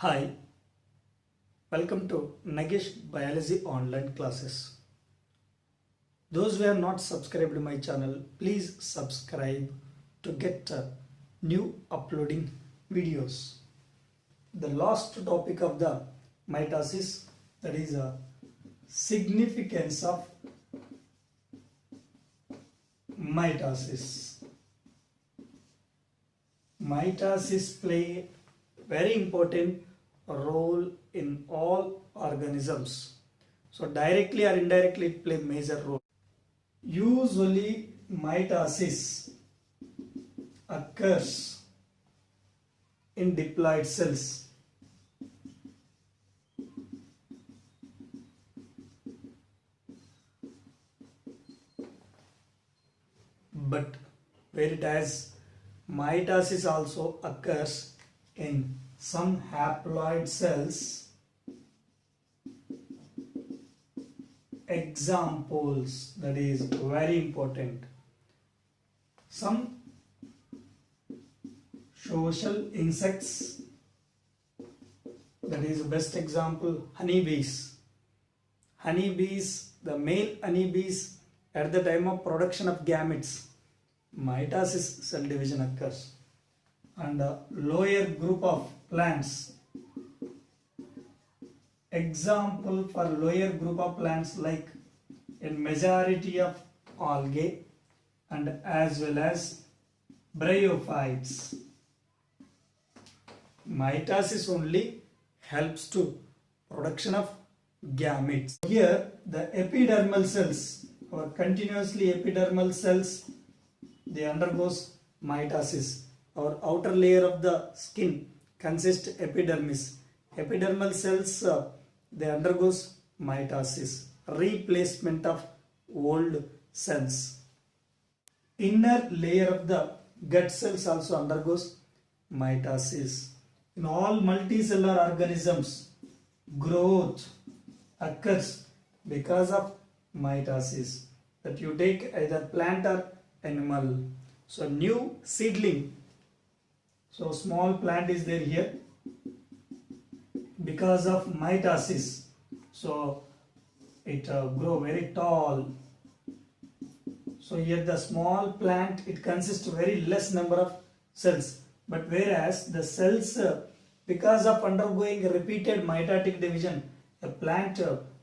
Hi, welcome to Nagesh Biology online classes. Those who have not subscribed to my channel, please subscribe to get new uploading videos. The last topic of the mitosis, that is significance of mitosis. Mitosis play very important role in all organisms. So directly or indirectly it play major role. Usually mitosis occurs in diploid cells. But whereas mitosis also occurs in some haploid cells. Examples, that is very important. Some social insects, that is best example, honeybees. Honeybees, the male honeybees, at the time of production of gametes, mitosis cell division occurs. And a lower group of plants. Example for lower group of plants like in majority of algae and as well as bryophytes. Mitosis only helps to production of gametes. Here the epidermal cells or continuously epidermal cells, they undergoes mitosis. Our outer layer of the skin consists epidermis. Epidermal cells they undergoes mitosis, replacement of old cells. Inner layer of the gut cells also undergoes mitosis. In all multicellular organisms, growth occurs because of mitosis. That you take either plant or animal. So new seedling. So small plant is there here because of mitosis. So it grow very tall. So here the small plant, it consists very less number of cells. But whereas the cells, because of undergoing repeated mitotic division, a plant,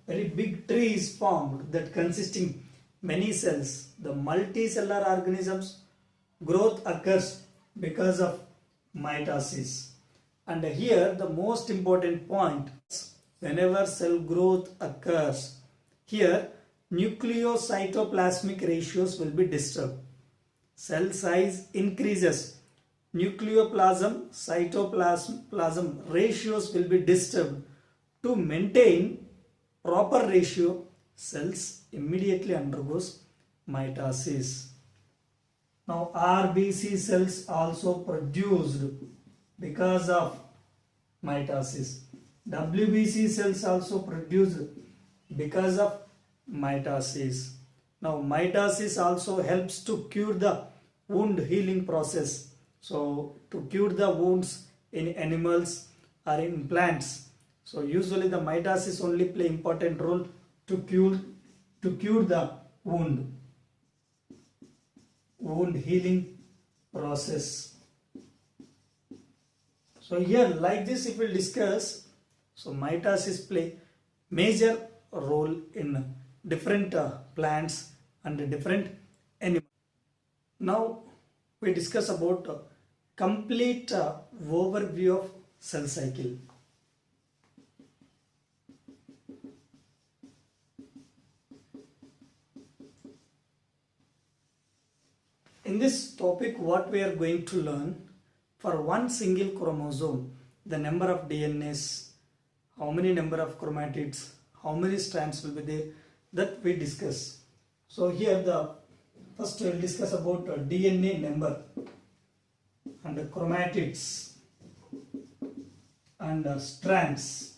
very big tree is formed that consisting many cells. The multicellular organisms growth occurs because of mitosis. And here the most important point, whenever cell growth occurs, here nucleocytoplasmic ratios will be disturbed. Cell size increases, nucleoplasm cytoplasm ratios will be disturbed. To maintain proper ratio, cells immediately undergoes mitosis. Now RBC cells also produced because of mitosis. WBC cells also produced because of mitosis. Now mitosis also helps to cure the wound healing process. So to cure the wounds in animals or in plants. So usually the mitosis only play important role to cure the wound healing process. So here like this if we discuss, so mitosis play major role in different plants and different animals. Now we discuss about complete overview of cell cycle. In this topic, what we are going to learn, for one single chromosome, the number of DNAs, how many number of chromatids, how many strands will be there, that we discuss. So here the first we will discuss about DNA number and chromatids and strands.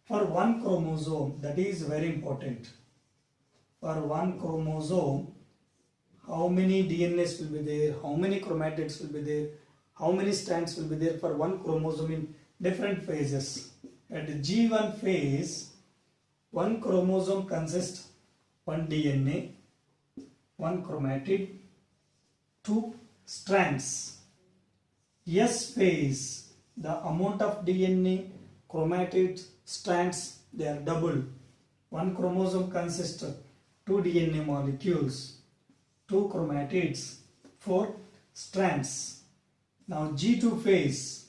For one chromosome, that is very important. For one chromosome, how many DNAs will be there, how many chromatids will be there, how many strands will be there for one chromosome in different phases. At G1 phase, one chromosome consists one DNA, one chromatid, two strands. S phase, the amount of DNA, chromatids, strands, they are double. One chromosome consists of two DNA molecules, two chromatids, four strands. Now G2 phase,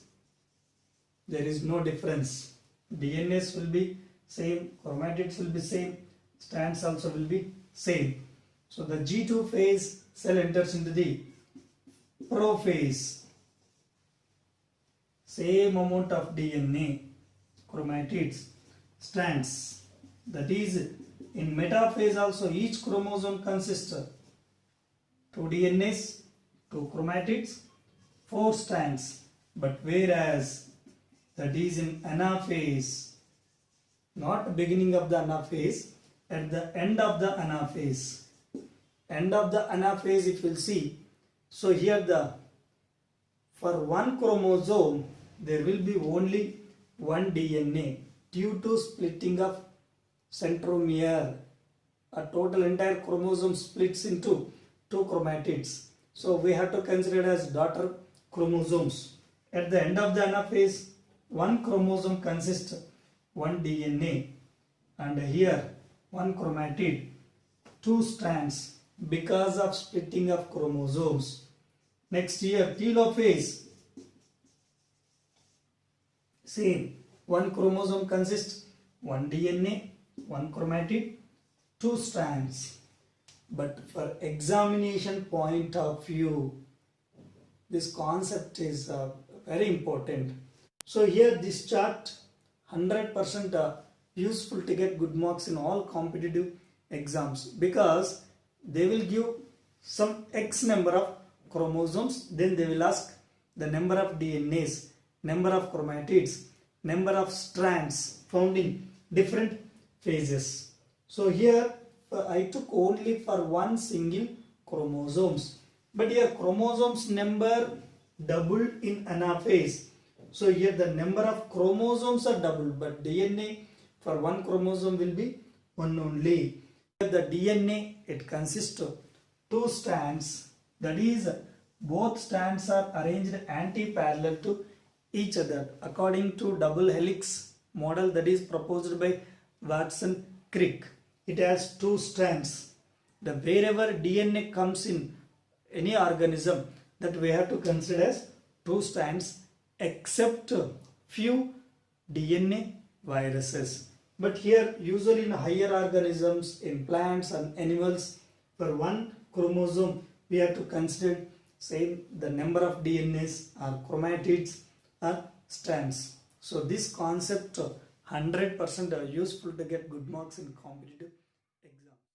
there is no difference. DNAs will be same, chromatids will be same, strands also will be same. So the G2 phase, cell enters into the prophase. Same amount of DNA, chromatids, strands. That is, in metaphase also each chromosome consists of two DNAs, two chromatids, four strands. But whereas that is in anaphase, not beginning of the anaphase, at the end of the anaphase. End of the anaphase if you will see, so here for one chromosome there will be only one DNA due to splitting of centromere. A total entire chromosome splits into two chromatids. So we have to consider it as daughter chromosomes. At the end of the anaphase, one chromosome consists one DNA, and here one chromatid, two strands because of splitting of chromosomes. Next here, telophase. Same, one chromosome consists one DNA, one chromatid, two strands. But for examination point of view, this concept is very important. So here this chart 100% useful to get good marks in all competitive exams, because they will give some X number of chromosomes, then they will ask the number of DNAs, number of chromatids, number of strands found in different phases. So here I took only for one single chromosomes, but here chromosomes number double in anaphase. So here the number of chromosomes are double, but DNA for one chromosome will be one only. Here the DNA, it consists of two strands, that is both strands are arranged anti-parallel to each other according to double helix model that is proposed by Watson-Crick. It has two strands. The wherever DNA comes in any organism, that we have to consider as two strands, except few DNA viruses. But here usually in higher organisms, in plants and animals, for one chromosome we have to consider same the number of DNAs or chromatids or strands. So this concept 100% useful to get good marks in competitive